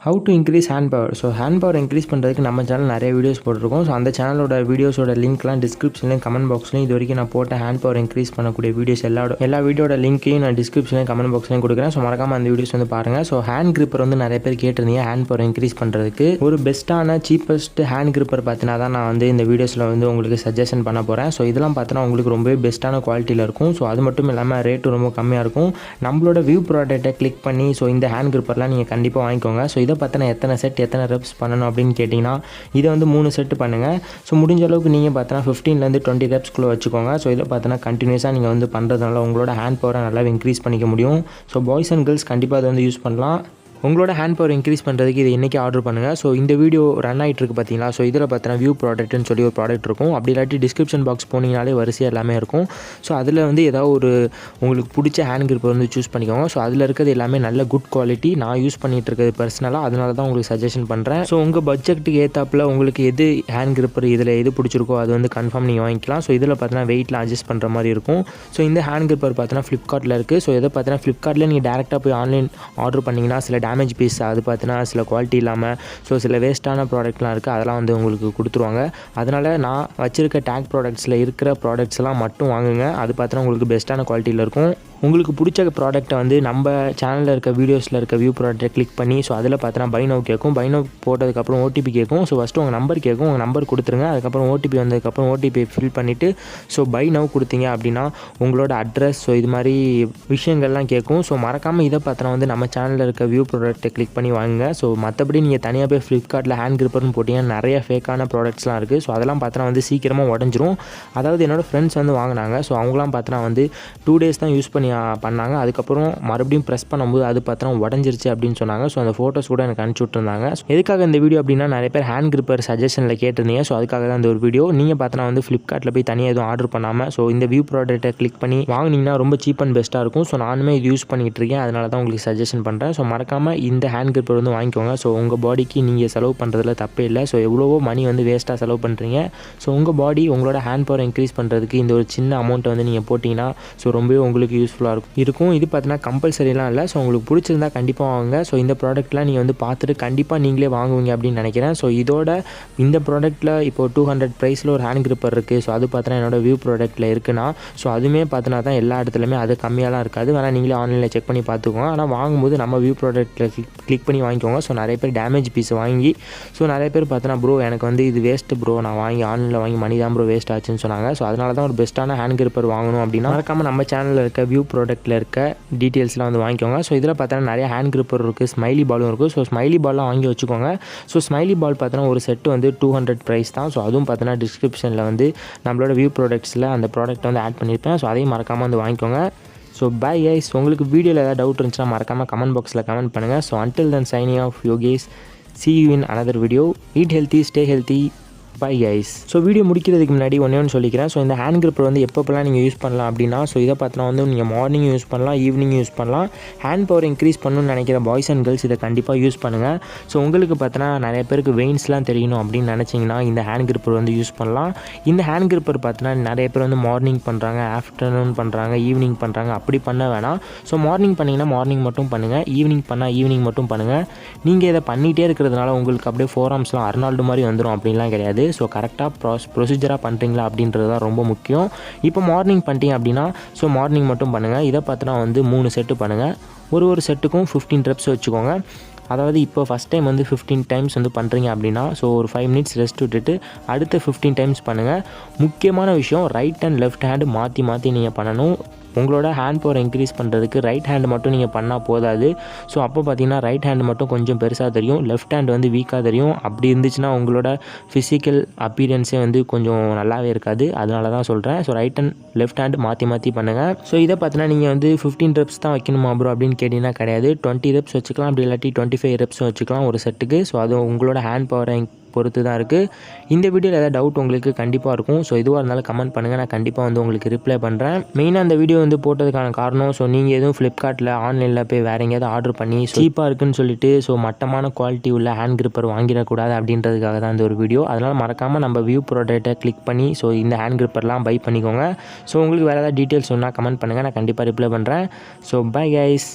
How to increase hand power. So hand power increase பண்ணுறதுக்கு நம்ம channel நிறைய videos போட்டிருக்கோம். ஸோ அந்த சேனலோட வீடியோஸோட லிங்க்லாம் டிஸ்கிரிப்ஷன்லையும் கமெண்ட் பாக்ஸ்லையும் இது வரைக்கும் நான் போட்ட ஹேண்ட் பவர் இன்க்ரீஸ் பண்ணக்கூடிய வீடியோஸ் எல்லா வீடியோட லிங்க்கையும் நான் டிஸ்கிரிப்ஷன்லையும் கமெண்ட் பாக்ஸ்லையும் கொடுக்குறேன். ஸோ மறக்காமல் அந்த வீடியோஸ் வந்து பாருங்கள். ஸோ ஹேண்ட் கிரிப்பர் வந்து நிறைய பேர் கேட்டிருந்தீங்க ஹேண்ட் பவர் இன்க்ரீஸ் பண்ணுறதுக்கு. ஒரு பெஸ்ட்டான சீப்பஸ்ட் ஹேண்ட் கிரிப்பர் பார்த்தினா தான் நான் வந்து இந்த வீடியோஸில் வந்து உங்களுக்கு சஜஷன் பண்ண போகிறேன். ஸோ இதெல்லாம் பார்த்தீங்கன்னா உங்களுக்கு ரொம்பவே பெஸ்ட்டான குவாலிட்டியில் இருக்கும். ஸோ அது மட்டும் இல்லாமல் ரேட்டு ரொம்ப கம்மியாக இருக்கும். நம்மளோட வியூ ப்ராடக்ட்டை கிளிக் பண்ணி ஸோ இந்த ஹேண்ட் கிரிப்பர்லாம் நீங்கள் கண்டிப்பாக வாங்கிக்கோங்க. ஸோ இதை பார்த்தீங்கன்னா எத்தனை ரெப்ஸ் பண்ணணும் அப்படின்னு கேட்டிங்கன்னா இதை வந்து 3 செட்டு பண்ணுங்கள். ஸோ முடிஞ்ச அளவுக்கு நீங்கள் பார்த்தீங்கன்னா 15லேருந்து 20 ரெப்ஸ்குள்ளே வச்சுக்கோங்க. ஸோ இதை பார்த்தீங்கன்னா கண்டினியூஸாக நீங்கள் வந்து பண்ணுறதுனால உங்களோட ஹேண்ட் பவரை நல்லா இன்க்ரீஸ் பண்ணிக்க முடியும். ஸோ பாய்ஸ் அண்ட் கேர்ள்ஸ் கண்டிப்பாக அதை வந்து யூஸ் பண்ணலாம். உங்களோட ஹேண்ட் பவர் இன்க்ரீஸ் பண்ணுறதுக்கு இது இன்றைக்கி ஆர்டர் பண்ணுங்கள். ஸோ இந்த வீடியோ ரன் ஆகிட்டு இருக்குது பார்த்தீங்களா. ஸோ இதில் பார்த்தீங்கன்னா வியூ ப்ராடக்ட்னு சொல்லி ஒரு ப்ராடக்ட் இருக்கும். அப்படி இல்லாட்டி டிஸ்கிரிப்ஷன் பாக்ஸ் போனீங்கனாலே வரிசையாக எல்லாமே இருக்கும். ஸோ அதில் வந்து ஏதாவது ஒரு உங்களுக்கு பிடிச்ச ஹேண்ட் கிரிப்பர் வந்து சூஸ் பண்ணிக்கோங்க. ஸோ அதில் இருக்கிறது எல்லாமே நல்ல குட் குவாலிட்டி. நான் யூஸ் பண்ணிகிட்டு இருக்கிறது பர்சனலாக, அதனால தான் உங்களுக்கு சஜஷன் பண்ணுறேன். ஸோ உங்கள் பட்ஜெட்டுக்கு ஏற்றாப்பில் உங்களுக்கு எது ஹேண்ட் கிரிப்பர் இதில் எது பிடிச்சிருக்கோ அது வந்து கன்ஃபார்ம் நீங்கள் வாங்கிக்கலாம். ஸோ இதில் பார்த்தீங்கன்னா வெயிட்டில் அட்ஜஸ்ட் பண்ணுற மாதிரி இருக்கும். ஸோ இந்த ஹேண்ட் கிரிப்பர் பார்த்தீங்கன்னா ஃப்ளிப்கார்ட்டில் இருக்குது. ஸோ இதை பார்த்தீங்கன்னா ஃப்ளிப்கார்ட்டில் நீங்கள் டேரெக்டாக போய் ஆன்லைன் ஆர்டர் பண்ணிங்கன்னா சில டேமேஜ் பீஸ் அது பார்த்தீங்கன்னா சில குவாலிட்டி இல்லாமல் ஸோ சில வேஸ்ட்டான ப்ராடக்ட்லாம் இருக்குது. அதெல்லாம் வந்து உங்களுக்கு கொடுத்துருவாங்க. அதனால் நான் வச்சுருக்க டேக் ப்ராடக்ட்ஸில் இருக்கிற ப்ராடக்ட்ஸ்லாம் மட்டும் வாங்குங்க. அது பார்த்தீங்கன்னா உங்களுக்கு பெஸ்ட்டான குவாலிட்டியில் இருக்கும். உங்களுக்கு பிடிச்ச ப்ராடக்ட்டை வந்து நம்ம சேனலில் இருக்க வீடியோஸில் இருக்க வியூ ப்ராடக்ட்டை கிளிக் பண்ணி ஸோ அதில் பார்த்தீங்கன்னா பை நவ் கேட்கும். பை நவ் போட்டதுக்கப்புறம் ஓடிபி கேட்கும். ஸோ ஃபஸ்ட்டு உங்கள் நம்பர் கேட்கும். உங்கள் நம்பர் கொடுத்துருங்க. அதுக்கப்புறம் ஓடிபி வந்ததுக்கப்புறம் ஓடிபி ஃபில் பண்ணிவிட்டு ஸோ பை நவ் கொடுத்தீங்க அப்படின்னா உங்களோட அட்ரஸ் ஸோ இது மாதிரி விஷயங்கள்லாம் கேட்கும். ஸோ மறக்காமல் இதை பார்த்தீங்கன்னா வந்து நம்ம சேனலில் இருக்க வியூ ப்ராடக்ட்டை கிளிக் பண்ணி வாங்குங்க. ஸோ மற்றபடி நீங்கள் தனியாக போய் ஃப்ளிப்கார்ட்டில் ஹேண்ட் கிரிப்பர்னு போட்டிங்கன்னா நிறைய ஃபேக்கான ப்ராடக்ட்ஸ்லாம் இருக்குது. ஸோ அதெல்லாம் பார்த்தீங்கன்னா வந்து சீக்கிரமாக உடஞ்சிரும். அதாவது என்னோடய ஃப்ரெண்ட்ஸ் வந்து வாங்கினாங்க. ஸோ அவங்களாம் பார்த்தீங்கன்னா வந்து 2 days தான் யூஸ் பண்ணி பண்ணாங்க. அதுக்கப்புறம் மறுபடியும் ப்ரெஸ் பண்ணும்போது அது பார்த்தீங்கன்னா உடஞ்சிருச்சு அப்படின்னு சொன்னாங்க. ஸோ அந்த ஃபோட்டோஸ் கூட எனக்கு அனுப்பிச்சி விட்டுருந்தாங்க. எதுக்காக இந்த வீடியோ அப்படின்னா நிறைய பேர் ஹேண்ட் கிரிப்பர் சஜஷனில் கேட்டிருந்தீங்க. ஸோ அதுக்காக தான் இந்த ஒரு வீடியோ. நீங்கள் பார்த்தீங்கன்னா வந்து ஃப்ளிப்கார்ட்டில் போய் தனியாக எதுவும் ஆர்டர் பண்ணாமல் ஸோ இந்த வியூ ப்ராடக்ட்டை கிளிக் பண்ணி வாங்கினீங்கன்னா ரொம்ப சீப் அண்ட் பெஸ்ட்டாக இருக்கும். ஸோ நானுமே இது யூஸ் பண்ணிகிட்டு இருக்கேன். அதனால தான் உங்களுக்கு சஜஷன் பண்ணுறேன். ஸோ மறக்காமல் இந்த ஹேண்ட் கிரிப்பர் வந்து வாங்கிக்கோங்க. ஸோ உங்கள் பாடிக்கு நீங்கள் செலவு பண்ணுறதுல தப்பே இல்லை. ஸோ எவ்வளவோ மணி வந்து வேஸ்ட்டாக செலவு பண்ணுறீங்க. ஸோ உங்கள் பாடி உங்களோட ஹேண்ட் பவர் இன்க்ரீஸ் பண்ணுறதுக்கு இந்த ஒரு சின்ன அமௌண்ட்டை வந்து நீங்கள் போட்டிங்கன்னா ஸோ ரொம்பவே உங்களுக்கு யூஸ்ஃபுல்லாக இருக்கும். இது பார்த்தீங்கன்னா கம்பல்சரிலாம் இல்லை. ஸோ உங்களுக்கு பிடிச்சிருந்தா கண்டிப்பாக வாங்குங்க. ஸோ இந்த ப்ராடக்ட்லாம் நீங்கள் வந்து பார்த்துட்டு கண்டிப்பாக நீங்களே வாங்குவீங்க அப்படின்னு நினைக்கிறேன். ஸோ இதோட இந்த ப்ராடக்ட்டில் இப்போ 200 ப்ரைஸில் ஒரு ஹேண்ட் கிரிப்பர் இருக்குது. ஸோ அது பார்த்தீங்கன்னா என்னோட வியூ ப்ராடக்ட்டில் இருக்குன்னா ஸோ அதுவுமே பார்த்தினா தான் எல்லா இடத்துலையுமே அது கம்மியாலாம் இருக்காது. வேணால் நீங்களே ஆன்லைனில் செக் பண்ணி பார்த்துக்கோங்க. ஆனால் வாங்கும்போது நம்ம வியூ ப்ராடக்ட்டில் கிளிக் பண்ணி வாங்கிக்கோங்க. ஸோ நிறைய பேர் டேமேஜ் பீஸ் வாங்கி ஸோ நிறைய பேர் பார்த்தீங்கன்னா ப்ரோ எனக்கு வந்து இது வேஸ்ட்டு ப்ரோ, நான் வாங்கி ஆன்லைனில் வாங்கி மணி தான் ப்ரோ வேஸ்ட் ஆச்சுன்னு சொன்னாங்க. ஸோ அதனால தான் ஒரு பெஸ்ட்டான ஹேண்ட் கிரிப்பர் வாங்கணும் அப்படின்னா மறக்காமல் நம்ம சேனலில் இருக்க வியூ ப்ராடக்ட்டில் இருக்க டீட்டெயில்ஸ்லாம் வந்து வாங்கிக்கோங்க. ஸோ இதில் பார்த்தீங்கன்னா நிறைய ஹேண்ட் கிரிப்பர் இருக்குது, ஸ்மைலி பாலும் இருக்குது. ஸோ ஸ்மைலி பால்லாம் வாங்கி வச்சுக்கோங்க. ஸோ ஸ்மைலி பால் பார்த்தீங்கன்னா ஒரு செட்டு வந்து 200 ப்ரைஸ் தான். ஸோ அதுவும் பார்த்தீங்கன்னா டிஸ்கிரிப்ஷனில் வந்து நம்மளோட வியூ ப்ராடக்ட்ஸில் அந்த ப்ராடக்ட் வந்து ஆட் பண்ணியிருப்பேன். ஸோ அதையும் மறக்காமல் வந்து வாங்கிக்கோங்க. So bye guys. உங்களுக்கு வீடியோவில் ஏதாவது டவுட் இருந்துச்சுன்னா மறக்காமல் கமெண்ட் பாக்ஸில் கமெண்ட் பண்ணுங்கள். So until then signing off Yogesh. See you in another video. Eat healthy, stay healthy. Bye guys. So video முடிக்கிறதுக்கு முன்னாடி ஒன்று சொல்லிக்கிறேன். ஸோ இந்த ஹேண்ட் கிரிப்பர் வந்து எப்பப்பெல்லாம் நீங்கள் யூஸ் பண்ணலாம் அப்படின்னா ஸோ இதை பார்த்தீங்கன்னா வந்து நீங்கள் மார்னிங் யூஸ் பண்ணலாம், ஈவினிங் யூஸ் பண்ணலாம். ஹேண்ட் பவர் இன்க்ரீஸ் பண்ணணும்னு நினைக்கிற பாய்ஸ் அண்ட் கேர்ள்ஸ் இதை கண்டிப்பாக யூஸ் பண்ணுங்கள். ஸோ உங்களுக்கு பார்த்தீங்கன்னா நிறைய பேருக்கு வெயின்ஸ்லாம் தெரியணும் அப்படின்னு நினச்சிங்கன்னா இந்த ஹேண்ட் கிரிப்பர் வந்து யூஸ் பண்ணலாம். இந்த ஹேண்ட் கிரிப்பர் பார்த்தீங்கன்னா நிறைய பேர் வந்து மார்னிங் பண்ணுறாங்க, ஆஃப்டர்நூன் பண்ணுறாங்க, ஈவினிங் பண்ணுறாங்க. அப்படி பண்ண வேணாம். ஸோ மார்னிங் பண்ணிங்கன்னா மார்னிங் மட்டும் பண்ணுங்கள், ஈவினிங் பண்ணால் ஈவினிங் மட்டும் பண்ணுங்கள். நீங்கள் இதை பண்ணிகிட்டே இருக்கிறதுனால உங்களுக்கு அப்படியே ஃபோர் ஆர்ம்ஸ்லாம் அர்னால்டு மாதிரி வந்துடும் அப்படின்லாம் கிடையாது. ஸோ கரெக்டாக ப்ரொசீஜராக பண்ணுறீங்களா அப்படின்றது தான் ரொம்ப முக்கியம். இப்போ மார்னிங் பண்ணிட்டீங்க அப்படின்னா ஸோ மார்னிங் மட்டும் பண்ணுங்கள். இதை பார்த்தினா வந்து 3 செட்டு பண்ணுங்கள். ஒரு செட்டுக்கும் 15 ரெப்ஸ் வச்சுக்கோங்க. அதாவது இப்போ ஃபஸ்ட் டைம் வந்து 15 டைம்ஸ் வந்து பண்ணுறீங்க அப்படின்னா ஸோ ஒரு 5 minutes ரெஸ்ட் விட்டுட்டு அடுத்து 15 டைம்ஸ் பண்ணுங்கள். முக்கியமான விஷயம் ரைட் அண்ட் லெஃப்ட் ஹேண்டு மாற்றி நீங்கள் பண்ணணும். உங்களோட ஹேண்ட் பவர் இன்க்ரீஸ் பண்ணுறதுக்கு ரைட் ஹேண்டு மட்டும் நீங்கள் பண்ணால் போதாது. ஸோ அப்போ பார்த்தீங்கன்னா ரைட் ஹேண்டு மட்டும் கொஞ்சம் பெருசாக தெரியும், லெஃப்ட் ஹேண்ட் வந்து வீக்காக தெரியும். அப்படி இருந்துச்சுன்னா உங்களோட ஃபிசிக்கல் அப்பீரியன்ஸே வந்து கொஞ்சம் நல்லாவே இருக்காது. அதனால தான் சொல்கிறேன். So right and left hand மாற்றி பண்ணுங்கள். ஸோ இதை பார்த்தீங்கன்னா நீங்கள் வந்து 15 ரெப்ஸ் தான் வைக்கணுமா ப்ரோ அப்படின்னு கேட்டிங்கன்னா கிடையாது. 20 ரெப்ஸ் வச்சுக்கலாம், அப்படி இல்லாட்டி 25 ரெப்ஸும் வச்சுக்கலாம் ஒரு செட்டுக்கு. ஸோ அது உங்களோட ஹேண்ட் பவரை பொறுத்து தான் இருக்குது. இந்த வீடியோவில் ஏதாவது டவுட் உங்களுக்கு கண்டிப்பாக இருக்கும். ஸோ எதுவாக இருந்தாலும் கமெண்ட் பண்ணுங்கள், நான் கண்டிப்பாக வந்து உங்களுக்கு ரிப்ளை பண்ணுறேன். மெயினாக அந்த வீடியோ வந்து போட்டதுக்கான காரணம் ஸோ நீங்கள் எதுவும் ஃப்ளிப்கார்ட்டில் ஆன்லைனில் போய் வேறு எங்கேயாவது ஆர்டர் பண்ணி சீப்பாக இருக்குன்னு சொல்லிட்டு ஸோ மட்டமான குவாலிட்டி உள்ள ஹேண்ட் கிரிப்பர் வாங்கிடக்கூடாது அப்படின்றதுக்காக தான் இந்த ஒரு வீடியோ. அதனால் மறக்காமல் நம்ம வியூ ப்ராடக்ட்டை கிளிக் பண்ணி ஸோ இந்த ஹேண்ட் கிரிப்பர்லாம் பை பண்ணிக்கோங்க. ஸோ உங்களுக்கு வேறு ஏதாவது டீட்டெயில்ஸ் சொன்னால் கமெண்ட் பண்ணுங்கள், நான் கண்டிப்பாக ரிப்ளை பண்ணுறேன். So bye guys.